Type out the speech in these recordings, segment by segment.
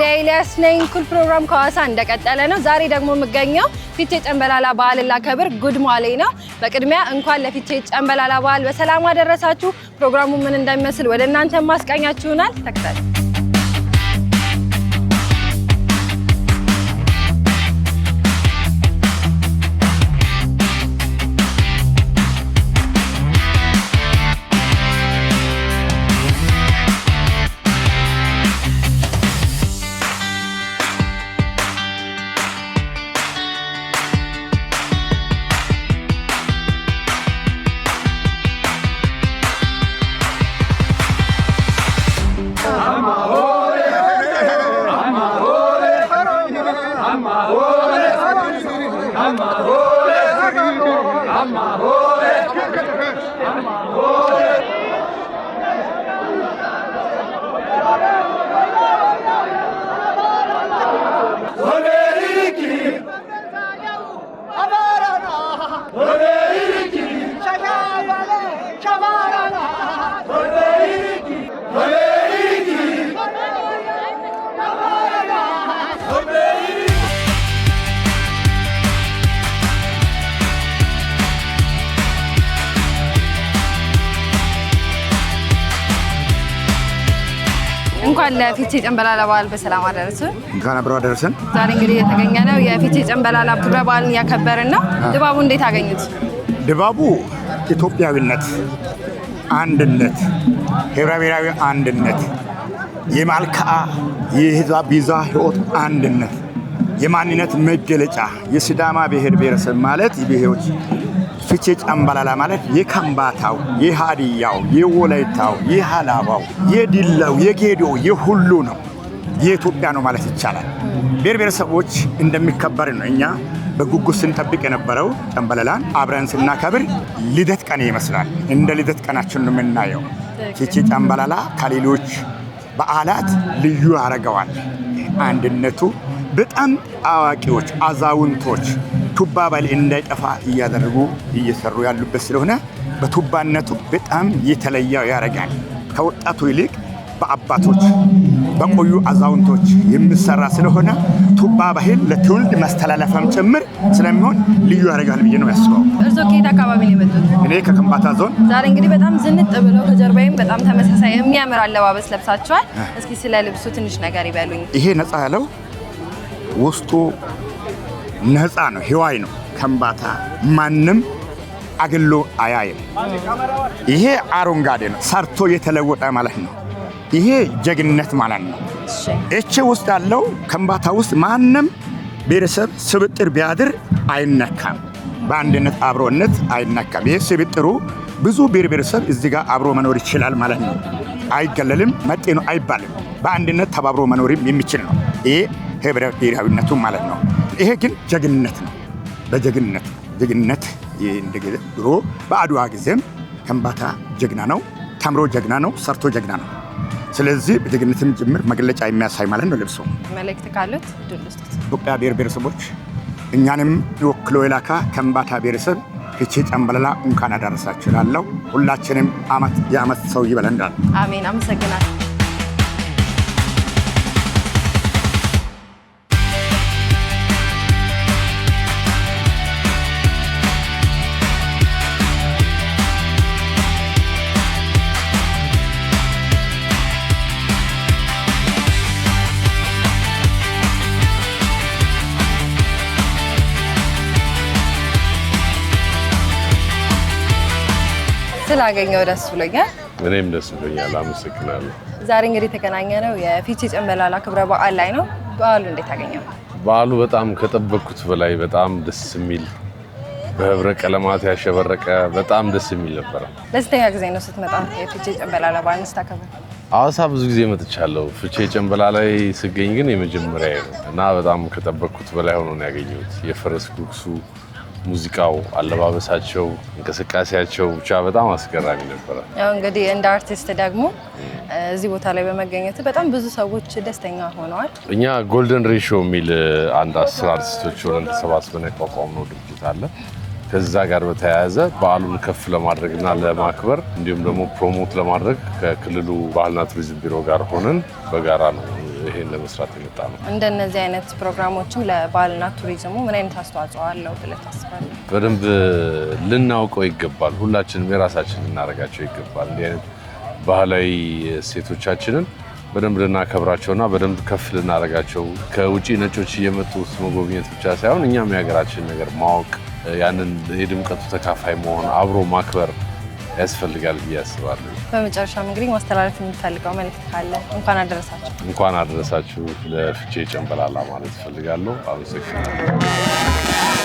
ለኤልያስ ነኝ ኩል ፕሮግራም ከዋሳ እንደቀጠለ ነው። ዛሬ ደግሞ የምገኘው ፊቼ ጨምበላላ በዓልን ላከብር ጉድ ሞሌ ነው። በቅድሚያ እንኳን ለፊቼ ጨምበላላ በዓል በሰላም አደረሳችሁ። ፕሮግራሙ ምን እንደሚመስል ወደ እናንተ ማስቃኛችሁናል። ተከታተሉ። እንኳን ለፊቼ ጨምበላላ በዓል በሰላም አደረሰን። እንኳን አብሮ አደረሰን። ዛሬ እንግዲህ የተገኘነው የፊቼ ጨምበላላ ክብረ በዓልን ያከበርን ነው። ድባቡ እንዴት አገኙት? ድባቡ ኢትዮጵያዊነት፣ አንድነት፣ ህብረ ብሔራዊ አንድነት፣ የማልከአ የህዝብ ቢዛ ህይወት አንድነት፣ የማንነት መገለጫ የሲዳማ ብሔር ብሔረሰብ ማለት የብሔሮች ፊቼ ጨምበላላ ማለት የከምባታው፣ የሃዲያው፣ የወላይታው፣ የሃላባው፣ የዲላው፣ የጌዲዮ የሁሉ ነው። የኢትዮጵያ ነው ማለት ይቻላል። ብሔር ብሔረሰቦች እንደሚከበር ነው። እኛ በጉጉት ስንጠብቅ የነበረው ጨምበላላን አብረን ስናከብር ልደት ቀን ይመስላል። እንደ ልደት ቀናችን ነው የምናየው። ፊቼ ጨምበላላ ከሌሎች በዓላት ልዩ ያደርገዋል። አንድነቱ በጣም አዋቂዎች፣ አዛውንቶች ቱባ ባል እንዳይጠፋ እያደረጉ እየሰሩ ያሉበት ስለሆነ በቱባነቱ በጣም የተለየ ያደርጋል። ከወጣቱ ይልቅ በአባቶች በቆዩ አዛውንቶች የሚሰራ ስለሆነ ቱባ ባህል ለትውልድ ማስተላለፍም ጭምር ስለሚሆን ልዩ ያደርጋል ብዬ ነው ያስበው። እርሶ ከየት አካባቢ ነው የመጡት? እኔ ከከምባታ ዞን። ዛሬ እንግዲህ በጣም ዝንጥ ብለው ከጀርባዬም በጣም ተመሳሳይ የሚያምር አለባበስ ለብሳችኋል። እስኪ ስለ ልብሱ ትንሽ ነገር ይበሉኝ። ይሄ ነፃ ያለው ውስጡ ነፃ ነው፣ ህዋይ ነው። ከምባታ ማንም አግሎ አያይም። ይሄ አረንጓዴ ነው፣ ሰርቶ የተለወጠ ማለት ነው። ይሄ ጀግንነት ማለት ነው። እቺ ውስጥ ያለው ከምባታ ውስጥ ማንም ብሔረሰብ ስብጥር ቢያድር አይነካም፣ በአንድነት አብሮነት አይነካም። ይሄ ስብጥሩ ብዙ ብሔር ብሔረሰብ እዚህ ጋር አብሮ መኖር ይችላል ማለት ነው። አይገለልም፣ መጤ ነው አይባልም። በአንድነት ተባብሮ መኖርም የሚችል ነው። ይሄ ህብረ ብሔራዊነቱ ማለት ነው። ይሄ ግን ጀግንነት ነው። ጀግንነት እንደገለ ድሮ በአድዋ ጊዜም ከምባታ ጀግና ነው፣ ተምሮ ጀግና ነው፣ ሰርቶ ጀግና ነው። ስለዚህ በጀግንነትም ጭምር መግለጫ የሚያሳይ ማለት ነው ልብሱ። መልእክት ካሉት ድልስት ኢትዮጵያ ብሔር ብሔረሰቦች እኛንም ወክሎ የላካ ከምባታ ብሔረሰብ ፊቼ ጨምበላላ እንኳን አደረሳችሁ እላለሁ። ሁላችንም የዓመት ሰው ይበለን። አሜን። አመሰግናለሁ። ስላገኘው ደስ ብሎኛል። እኔም ደስ ብሎኛል። አመሰግናለሁ። ዛሬ እንግዲህ የተገናኘነው የፊቼ ጨምበላላ ክብረ በዓል ላይ ነው። በዓሉ እንዴት አገኘው? በዓሉ በጣም ከጠበቅኩት በላይ በጣም ደስ የሚል በህብረ ቀለማት ያሸበረቀ በጣም ደስ የሚል ነበር። ለስንተኛ ጊዜ ነው ስትመጣ የፊቼ ጨምበላላ በዓልን ስታከብር? ሐዋሳ ብዙ ጊዜ መጥቻለሁ። ፊቼ ጨምበላላ ላይ ስገኝ ግን የመጀመሪያ ነው እና በጣም ከጠበቅኩት በላይ ሆኖ ነው ያገኘሁት። የፈረስ ጉግሱ፣ ሙዚቃው፣ አለባበሳቸው፣ እንቅስቃሴያቸው ብቻ በጣም አስገራሚ ነበረ። ያው እንግዲህ እንደ አርቲስት ደግሞ እዚህ ቦታ ላይ በመገኘት በጣም ብዙ ሰዎች ደስተኛ ሆነዋል። እኛ ጎልደን ሬሾ የሚል አንድ 10 አርቲስቶች ሆነን ተሰባስበን ያቋቋምነው ድርጅት አለ። ከዛ ጋር በተያያዘ በዓሉን ከፍ ለማድረግና ለማክበር እንዲሁም ደግሞ ፕሮሞት ለማድረግ ከክልሉ ባህልና ቱሪዝም ቢሮ ጋር ሆነን በጋራ ነው ይሄን ለመስራት የመጣ ነው። እንደነዚህ አይነት ፕሮግራሞችም ለባህልና ቱሪዝሙ ምን አይነት አስተዋጽኦ አለው ብለህ ታስባለህ? በደንብ ልናውቀው ይገባል። ሁላችንም የራሳችን ልናደርጋቸው ይገባል። እንዲህ አይነት ባህላዊ እሴቶቻችንን በደንብ ልናከብራቸውና በደንብ ከፍ ልናደርጋቸው ከውጪ ነጮች እየመጡ መጎብኘት ብቻ ሳይሆን እኛም የሀገራችን ነገር ማወቅ ያንን የድምቀቱ ተካፋይ መሆን አብሮ ማክበር ያስፈልጋል ብዬ አስባለሁ። በመጨረሻም እንግዲህ ማስተላለፍ የምትፈልገው መልእክት ካለ እንኳን አደረሳችሁ። እንኳን አደረሳችሁ ለፊቼ ጨምበላላ ማለት እፈልጋለሁ። አመሰግናለሁ።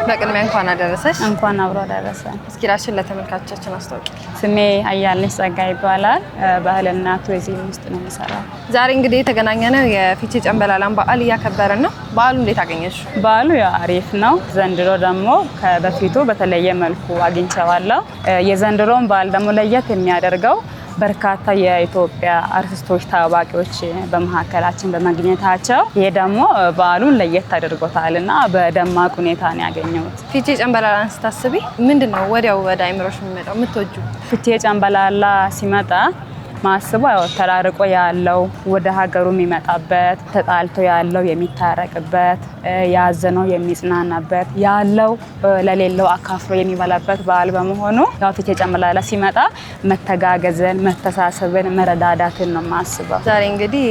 በቅድሚያ እንኳን አደረሰሽ። እንኳን አብሮ አደረሰ። እስኪ ራስሽን ለተመልካቾቻችን አስተዋውቂ። ስሜ አያልነሽ ጸጋ ይባላል። ባህልና ቱሪዝም ውስጥ ነው የምሰራው። ዛሬ እንግዲህ የተገናኘነው የፊቼ ጨምበላላን በዓል እያከበርን ነው። በዓሉ እንዴት አገኘሽ? በዓሉ አሪፍ ነው። ዘንድሮ ደግሞ ከበፊቱ በተለየ መልኩ አግኝቼዋለሁ። የዘንድሮን በዓል ደግሞ ለየት የሚያደርገው በርካታ የኢትዮጵያ አርቲስቶች ታዋቂዎች በመካከላችን በመገኘታቸው ይሄ ደግሞ በዓሉን ለየት አድርጎታልና በደማቅ ሁኔታ ነው ያገኘሁት። ፊቼ ጨምበላላን ስታስቢ ምንድነው ወዲያው ወደ አይምሮሽ የሚመጣው የምትወጂው? ፊቼ ጨምበላላ ሲመጣ ማስበው ያው ተራርቆ ያለው ወደ ሀገሩ የሚመጣበት፣ ተጣልቶ ያለው የሚታረቅበት፣ ያዘነው የሚጽናናበት፣ ያለው ለሌለው አካፍሎ የሚበላበት በዓል በመሆኑ ያው ፊቼ ጨምበላላ ሲመጣ መተጋገዝን፣ መተሳሰብን፣ መረዳዳትን ነው ማስበው። ዛሬ እንግዲህ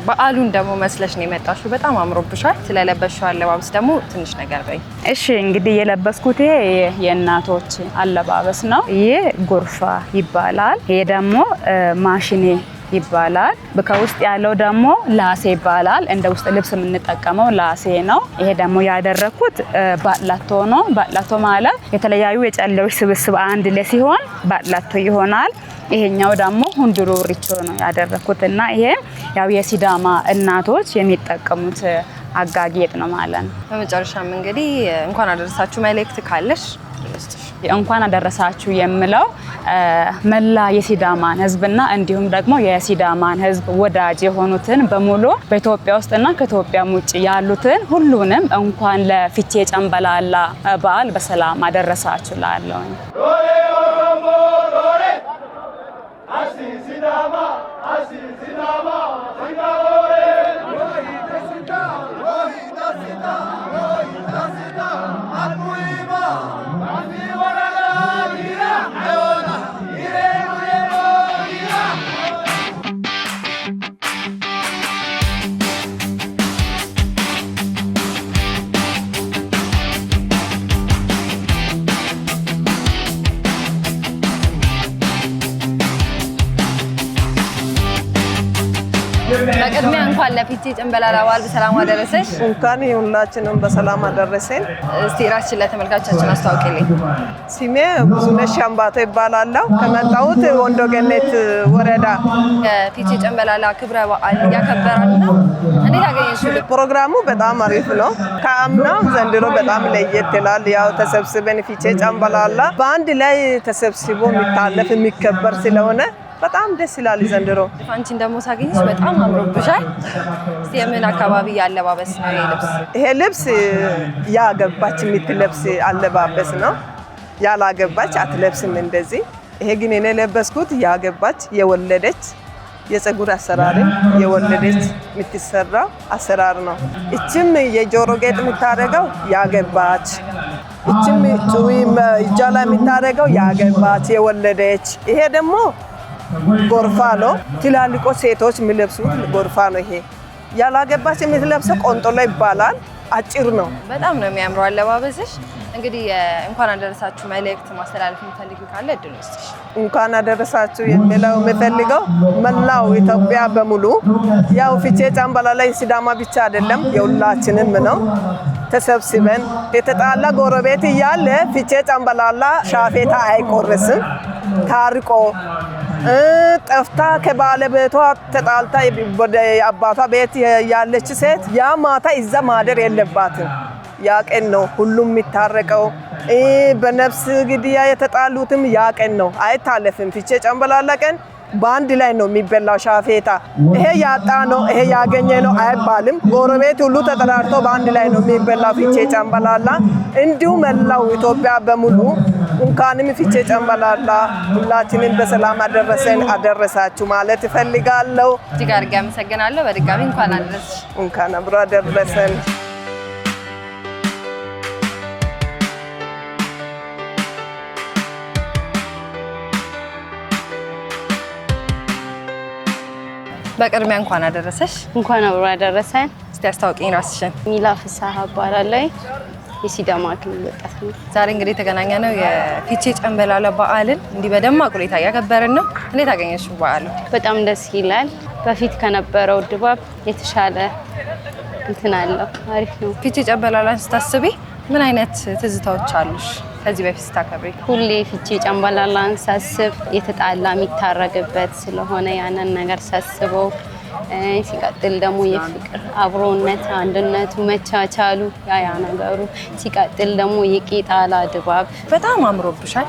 በዓሉን ደግሞ መስለሽ ነው የመጣሽው። በጣም አምሮብሻል። ስለለበሽው አለባበስ ደግሞ ትንሽ ነገር በይ። እሺ እንግዲህ የለበስኩት የእናቶች አለባበስ ነው። ይሄ ጎርፋ ይባላል። ይሄ ደግሞ ማሽኔ ይባላል። ከውስጥ ያለው ደግሞ ላሴ ይባላል። እንደ ውስጥ ልብስ የምንጠቀመው ላሴ ነው። ይሄ ደግሞ ያደረኩት ባጥላቶ ነው። ባጥላቶ ማለት የተለያዩ የጨሌዎች ስብስብ አንድ ላይ ሲሆን ባጥላቶ ይሆናል። ይሄኛው ደግሞ ሁንዱሩ ሪቾ ነው ያደረኩት እና ይሄ ያው የሲዳማ እናቶች የሚጠቀሙት አጋጌጥ ነው ማለት ነው። በመጨረሻም እንግዲህ እንኳን አደረሳችሁ መልእክት ካለሽ? እንኳን አደረሳችሁ የምለው መላ የሲዳማን ሕዝብና እንዲሁም ደግሞ የሲዳማን ሕዝብ ወዳጅ የሆኑትን በሙሉ በኢትዮጵያ ውስጥና ከኢትዮጵያ ውጭ ያሉትን ሁሉንም እንኳን ለፊቼ ጨምበላላ በዓል በሰላም አደረሳችሁ ላለሁ። በቅድሚያ እንኳን ለፊቼ ጨምበላላ በዓል በሰላም አደረሰሽ። እንኳን ሁላችንም በሰላም አደረሰን። እስቲ ራስሽን ለተመልካቾቻችን አስተዋውቂልኝ። ስሜ ብዙነሽ አምባቶ ይባላለሁ። ከመጣሁት ወንዶ ገነት ወረዳ። የፊቼ ጨምበላላ ክብረ በዓል እያከበራን ነው። እንዴት አገኘሽው? ፕሮግራሙ በጣም አሪፍ ነው። ከአምናው ዘንድሮ በጣም ለየት ይላል። ያው ተሰብስበን ፊቼ ጨምበላላ በአንድ ላይ ተሰብስቦ የሚታለፍ የሚከበር ስለሆነ በጣም ደስ ይላል ዘንድሮ። አንቺን ደግሞ ሳገኝሽ በጣም አምሮብሻል። እስቲ የምን አካባቢ ያለባበስ ነው ይሄ ልብስ? ይሄ ልብስ ያገባች የምትለብስ አለባበስ ነው። ያላገባች አትለብስም እንደዚህ። ይሄ ግን እኔ ለበስኩት ያገባች የወለደች የፀጉር አሰራርን የወለደች የምትሰራው አሰራር ነው። እችም የጆሮ ጌጥ የምታደርገው ያገባች፣ እችም ጩዊ እጇ ላይ የምታደርገው ያገባች የወለደች። ይሄ ደግሞ ጎርፋ ነው። ትላልቆች ሴቶች የሚለብሱት ጎርፋ ነው። ይሄ ያላገባች የምትለብሰው ቆንጦላ ይባላል። አጭር ነው። በጣም ነው የሚያምረው አለባበስሽ። እንግዲህ እንኳን አደረሳችሁ መልእክት ማስተላለፍ የምትፈልጊው ካለ እድል ውስጥሽ። እንኳን አደረሳችሁ የሚለው የምፈልገው መላው ኢትዮጵያ በሙሉ ያው ፊቼ ጨምበላላ ሲዳማ ብቻ አይደለም የሁላችንም ነው። ተሰብስበን የተጣላ ጎረቤት እያለ ፊቼ ጨምበላላ ሻፌታ አይቆርስም። ታርቆ ጠፍታ ከባለቤቷ ተጣልታ ወደ አባቷ ቤት ያለች ሴት ያ ማታ እዛ ማደር የለባትም። ያ ቀን ነው ሁሉም የሚታረቀው። በነፍስ ግድያ የተጣሉትም ያ ቀን ነው፣ አይታለፍም። ፊቼ ጨምበላላ ቀን በአንድ ላይ ነው የሚበላው ሻፌታ። ይሄ ያጣ ነው ይሄ ያገኘ ነው አይባልም። ጎረቤት ሁሉ ተጠራርቶ በአንድ ላይ ነው የሚበላው ፊቼ ጨምበላላ። እንዲሁ መላው ኢትዮጵያ በሙሉ እንኳንም ፊቼ ጨምበላላ ሁላችንም በሰላም አደረሰን አደረሳችሁ ማለት እፈልጋለሁ። እጅግ አድርጌ አመሰግናለሁ። በድጋሚ እንኳን አደረሰሽ። እንኳን አብሮ አደረሰን። በቅድሚያ እንኳን አደረሰሽ። እንኳን አብሮ አደረሰን። እስቲ አስተዋውቂኝ ራስሽን። ሚላ ፍስሐ እባላለሁ። የሲዳማ ክልል ወጣት ነው። ዛሬ እንግዲህ የተገናኘ ነው የፊቼ ጨምበላላ በዓልን እንዲህ በደማቅ ሁኔታ እያከበርን ነው። እንዴት አገኘሽው በዓሉ? በጣም ደስ ይላል። በፊት ከነበረው ድባብ የተሻለ እንትን አለው። አሪፍ ነው። ፊቼ ጨምበላላን ስታስቢ ምን አይነት ትዝታዎች አሉሽ? ከዚህ በፊት ስታከብሪ? ሁሌ ፊቼ ጨምበላላን ሳስብ የተጣላ የሚታረግበት ስለሆነ ያንን ነገር ሳስበው፣ ሲቀጥል ደግሞ የፍቅር አብሮነት፣ አንድነቱ፣ መቻቻሉ ያ ነገሩ፣ ሲቀጥል ደግሞ የቄጣላ ድባብ በጣም አምሮብሻል።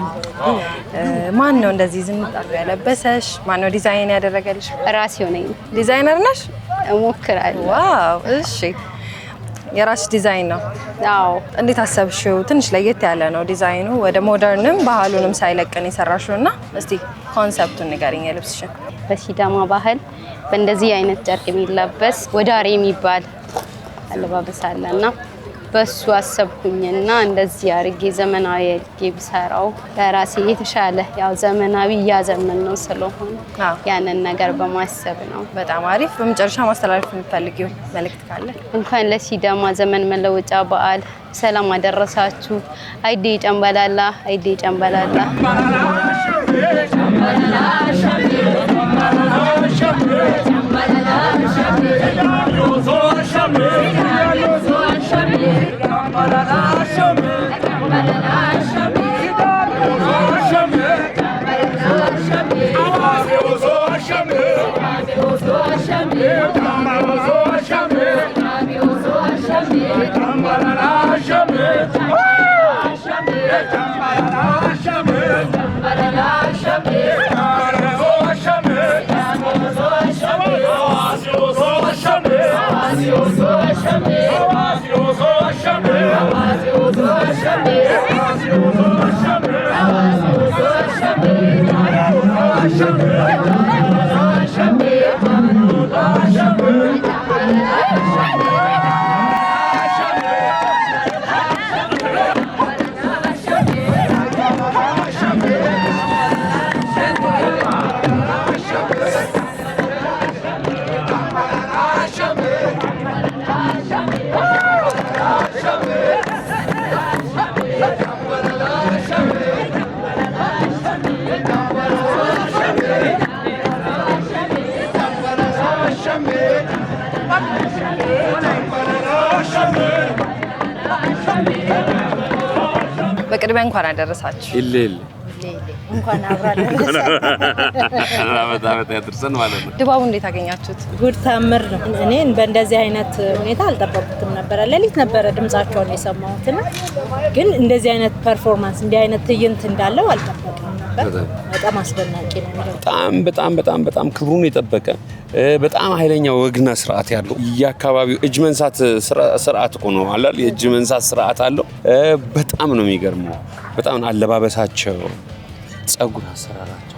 ማን ነው እንደዚህ ዝንጣፍ ያለበሰሽ? ማን ነው ዲዛይን ያደረገልሽ? ራሴው ነኝ። ዲዛይነር ነሽ? እሞክራለሁ። ዋው! እሺ፣ የራስሽ ዲዛይን ነው? አዎ። እንዴት አሰብሽው? ትንሽ ለየት ያለ ነው ዲዛይኑ፣ ወደ ሞደርንም ባህሉንም ሳይለቅን የሰራሽው እና እስቲ ኮንሰፕቱን ንገሪኝ የልብስሽን። በሲዳማ ባህል በእንደዚህ አይነት ጨርቅ የሚለበስ ወዳሬ የሚባል አለባበስ አለና በሱ አሰብኩኝና እንደዚህ አርጌ ዘመናዊ አርጌ ብሰራው ለራሴ የተሻለ ያው ዘመናዊ ያዘመን ነው ስለሆነ ያንን ነገር በማሰብ ነው። በጣም አሪፍ። በመጨረሻ ማስተላለፍ የምትፈልጊው መልእክት ካለ? እንኳን ለሲዳማ ዘመን መለወጫ በዓል ሰላም አደረሳችሁ። አይዴ ጨምበላላ፣ አይዴ ጨምበላላ። በቅድሚያ እንኳን አደረሳችሁ። ኢሌል እንኳን አብራደረሰ በጣም ያድርሰን ማለት ነው። ድባቡ እንዴት አገኛችሁት? ጉድ ታምር ነው። እኔን በእንደዚህ አይነት ሁኔታ አልጠበቅኩትም ነበር። ሌሊት ነበረ ድምጻቸውን የሰማሁትና ግን እንደዚህ አይነት ፐርፎርማንስ እንዲህ አይነት ትዕይንት እንዳለው አልጠበቅም ነበር። በጣም አስደናቂ ነው። በጣም ክብሩን የጠበቀ በጣም ኃይለኛ ወግና ስርዓት ያለው የአካባቢው እጅ መንሳት ስርዓት እኮ ነው አይደል? የእጅ መንሳት ስርዓት አለው። በጣም ነው የሚገርመው። በጣም አለባበሳቸው፣ ጸጉር አሰራራቸው፣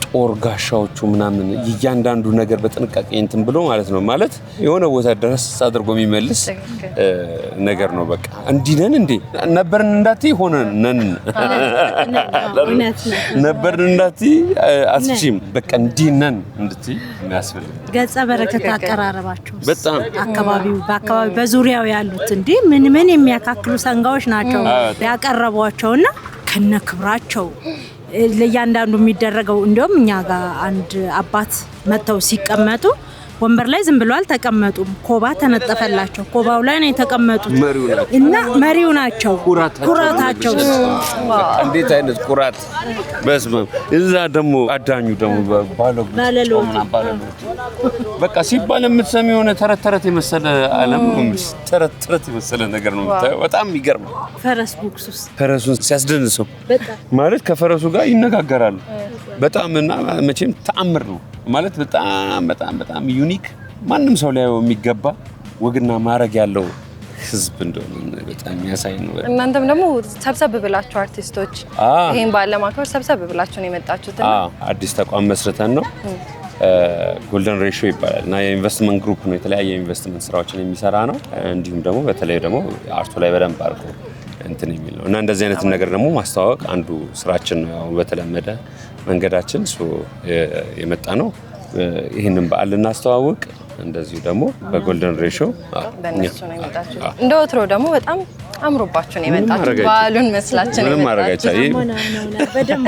ጦር ጋሻዎቹ ምናምን እያንዳንዱ ነገር በጥንቃቄ እንትን ብሎ ማለት ነው ማለት የሆነ ቦታ ድረስ አድርጎ የሚመልስ ነገር ነው። በቃ እንዲህ ነን እንዴ ነበርን እንዳትይ ሆነን ነን ነበርን እንዳትይ አትችይም። በቃ እንዲህ ነን እንድትይ የሚያስፈልግ ገጸ በረከት አቀራረባቸው በጣም በአካባቢው በዙሪያው ያሉት እንዲህ ምን የሚያካክሉ ሰንጋዎች ናቸው ያቀረቧቸውና ከነክብራቸው ለያንዳንዱ የሚደረገው እንደውም እኛ ጋር አንድ አባት መተው ሲቀመጡ ወንበር ላይ ዝም ብለው አልተቀመጡም። ኮባ ተነጠፈላቸው። ኮባው ላይ ነው የተቀመጡት እና መሪው ናቸው። ኩራታቸው እንዴት አይነት ኩራት! በስመ አብ! እዛ ደግሞ አዳኙ ደግሞ ባለሎት በቃ ሲባል የምትሰሚ የሆነ ተረት የመሰለ ዓለም ተረት የመሰለ ነገር ነው የምታየው። በጣም የሚገርም ፈረስ ቦክሱስ ፈረሱን ሲያስደንሰው ማለት ከፈረሱ ጋር ይነጋገራሉ። በጣም እና መቼም ተአምር ነው ማለት በጣም ዩኒክ ማንም ሰው ሊያየው የሚገባ ወግና ማረግ ያለው ህዝብ እንደሆነ በጣም የሚያሳይ ነው። እናንተም ደግሞ ሰብሰብ ብላችሁ አርቲስቶች ይሄን በዓል ለማክበር ሰብሰብ ብላችሁ ነው የመጣችሁት? አዲስ ተቋም መስርተን ነው ጎልደን ሬሾ ይባላል እና የኢንቨስትመንት ግሩፕ ነው። የተለያየ ኢንቨስትመንት ስራዎችን የሚሰራ ነው። እንዲሁም ደግሞ በተለይ ደግሞ አርቱ ላይ በደንብ አድርጎ እንትን የሚል ነው እና እንደዚህ አይነት ነገር ደግሞ ማስተዋወቅ አንዱ ስራችን ነው። ያው በተለመደ መንገዳችን የመጣ ነው። ይህንን በዓል ልናስተዋውቅ እንደዚሁ ደግሞ በጎልደን ሬሾ በእነሱ ነው የመጣችሁት። እንደ ወትሮ ደግሞ በጣም አምሮባችሁ ነው የመጣችሁት። በዓሉን መስላችሁ ነው የመጣችሁት። በደንብ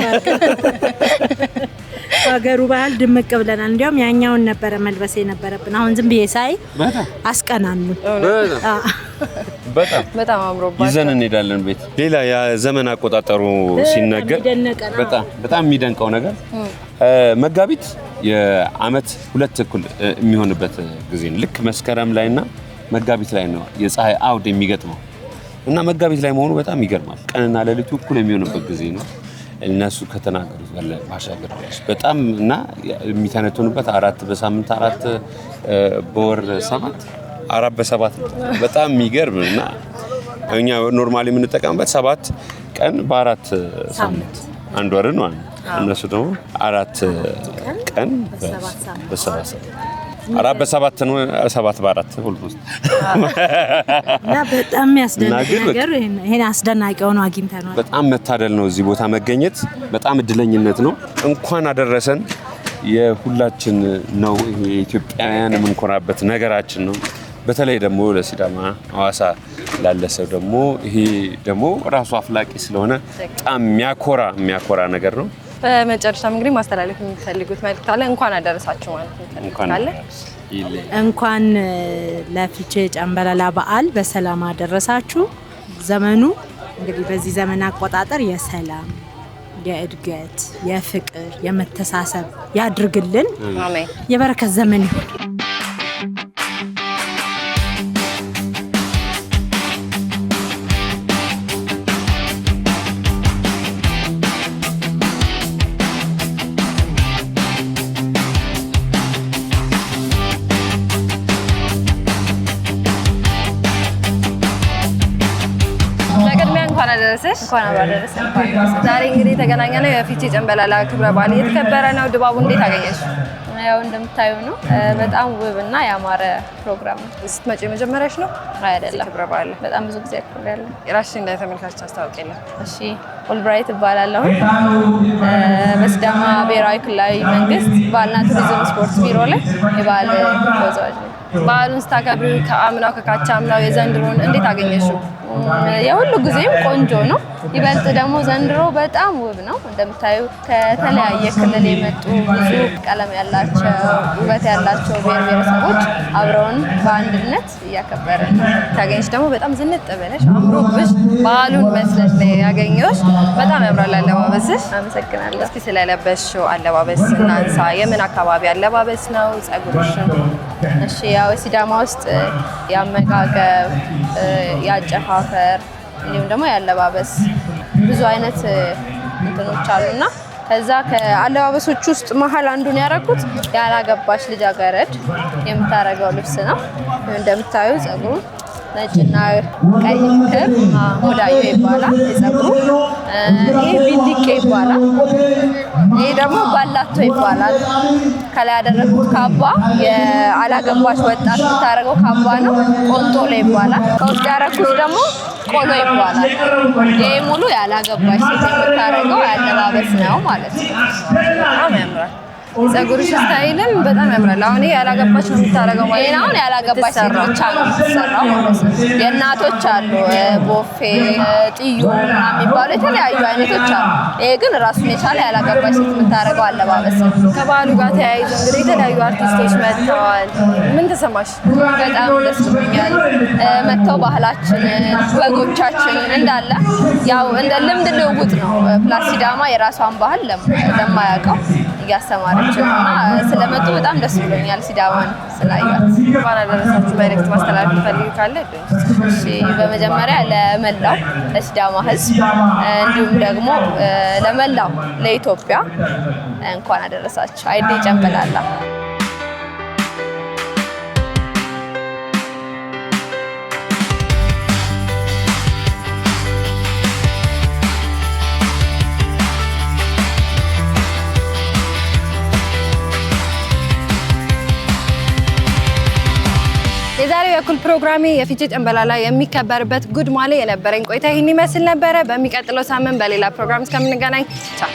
ሀገሩ ባህል ድምቅ ብለናል። እንዲያውም ያኛውን ነበረ መልበስ የነበረብን። አሁን ዝም ብዬ ሳይ አስቀናኑ። በጣም አምሮባችሁ ይዘን እንሄዳለን ቤት። ሌላ የዘመን አቆጣጠሩ ሲነገር በጣም የሚደንቀው ነገር መጋቢት የዓመት ሁለት እኩል የሚሆንበት ጊዜ ነው። ልክ መስከረም ላይና መጋቢት ላይ ነው የፀሐይ አውድ የሚገጥመው እና መጋቢት ላይ መሆኑ በጣም ይገርማል። ቀንና ሌሊቱ እኩል የሚሆንበት ጊዜ ነው። እነሱ ከተናገሩት ባሻገር በጣም እና የሚተነተኑበት 4 በሳምንት 4 በወር 7 4 በ7 ነው። በጣም የሚገርም እና እኛ ኖርማሊ የምንጠቀምበት 7 ቀን በ4 ሳምንት አንድ ወር ነው። እነሱ ደግሞ 4 ቀን በ7 4 በ7 ነው። 7 በ4 ሁሉ ውስጥ እና በጣም ያስደንቅ ነገር ይሄን አስደናቂ ሆኖ አግኝተናል። በጣም መታደል ነው እዚህ ቦታ መገኘት። በጣም እድለኝነት ነው። እንኳን አደረሰን የሁላችን ነው። ይሄ ኢትዮጵያውያን የምንኮራበት ነገራችን ነው። በተለይ ደግሞ ለሲዳማ ሐዋሳ ላለ ሰው ደግሞ ይሄ ደግሞ ራሱ አፍላቂ ስለሆነ በጣም የሚያኮራ ነገር ነው። በመጨረሻም እንግዲህ ማስተላለፍ የሚፈልጉት መልእክት አለ? እንኳን አደረሳችሁ ማለት ነው። እንኳን ለፊቼ ጨምበላላ በዓል በሰላም አደረሳችሁ። ዘመኑ እንግዲህ በዚህ ዘመን አቆጣጠር የሰላም፣ የእድገት፣ የፍቅር፣ የመተሳሰብ ያድርግልን። አሜን። የበረከት ዘመን ይሁን። እንኳን አደረሰን። ዛሬ እንግዲህ የተገናኘነው የፊቼ ጨምበላላ ክብረ በዓል እየተከበረ ነው። ድባቡ እንዴት አገኘሽ? ያው እንደምታዩ ነው። በጣም ውብና ያማረ ፕሮግራም ነው። ስትመጪ መጀመሪያሽ ነው? አይደለም፣ ክብረ በዓል በጣም ብዙ ጊዜ አክብሬያለሁ። ራስሽን እንዳይተመልካች አስታውቂልኝ። እሺ፣ ኦልብራይት እባላለሁ። በሲዳማ ብሔራዊ ክልላዊ መንግስት ባህልና ቱሪዝም ስፖርት ቢሮ ላይ የበዓል ተወዛዋዥ ነኝ። በዓሉን ስታከብሪ ከአምናው ከካቻምናው የዘንድሮን እንዴት አገኘሽው? የሁሉ ጊዜም ቆንጆ ነው። ይበልጥ ደግሞ ዘንድሮ በጣም ውብ ነው። እንደምታዩ ከተለያየ ክልል የመጡ ብዙ ቀለም ያላቸው ያላቸው ውበት ያላቸው ብሔረሰቦች አብረውን በአንድነት እያከበርን ታገኝሽ ደግሞ በጣም ዝንጥ ብለሽ አምሮብሽ በዓሉን መስለሽ ላይ ያገኘሁሽ። በጣም ያምራል አለባበስሽ። አመሰግናለሁ። እስኪ ስለለበሽው አለባበስ እናንሳ። የምን አካባቢ አለባበስ ነው? ጸጉርሽን? እሺ ያው ሲዳማ ውስጥ ያመጋገብ፣ ያጨፋፈር እንዲሁም ደግሞ ያለባበስ ብዙ አይነት እንትኖች አሉና ከዛ ከአለባበሶች ውስጥ መሀል አንዱን ያደረኩት ያላገባች ልጃገረድ የምታረገው ልብስ ነው። እንደምታዩ ጸጉሩ ነጭና ቀይ ክር ሞዳዮ ይባላል የጸጉሩ። ይሄ ቢንዲቄ ይባላል። ይሄ ደግሞ ባላቶ ይባላል። ከላይ ያደረኩት ካባ የአላገባች ወጣት የምታረገው ካባ ነው። ቆንጦሎ ይባላል። ከውስጥ ያደረኩት ደግሞ ቆሎ ይባላል። ይሄ ሙሉ ያላገባች ሴት የምታረገው ያለባበስ ነው ማለት ነው። በጣም ያምራል። ጸጉርሽ ስታይልም በጣም ያምራል። አሁን ያላገባች ነው የምታረገው ማለት ነው። አሁን ያላገባች ሴት ብቻ ነው የምትሰራው ማለት ነው። የእናቶች አሉ፣ ቦፌ፣ ጥዩ ምናምን የሚባሉ የተለያዩ አይነቶች አሉ። ይሄ ግን ራሱን የቻለ ያላገባች ሴት የምታረገው አለባበስ ነው። ከበዓሉ ጋር ተያይዞ እንግዲህ የተለያዩ አርቲስቶች መጥተዋል። ምን ተሰማሽ? በጣም ደስ ብሎኛል። መጥተው ባህላችንን ወጎቻችንን እንዳለ ያው እንደ ልምድ ልውውጥ ነው። ፕላስ ሲዳማ የራሷን ባህል ለማያውቀው እያስተማረች ነው እና ስለመጡ በጣም ደስ ብሎኛል። ሲዳማን ስላያት እንኳን አደረሳችሁ መልዕክት ማስተላለፍ ፈልግ ካለ? እሺ፣ በመጀመሪያ ለመላው ለሲዳማ ሕዝብ እንዲሁም ደግሞ ለመላው ለኢትዮጵያ እንኳን አደረሳችሁ። አይዴ ጨምበላላ። የዛሬው የእኩል ፕሮግራሜ የፊቼ ጨምበላላ የሚከበርበት ጉድሟሌ የነበረኝ ቆይታ ይህን ይመስል ነበረ። በሚቀጥለው ሳምንት በሌላ ፕሮግራም እስከምንገናኝ ቻው።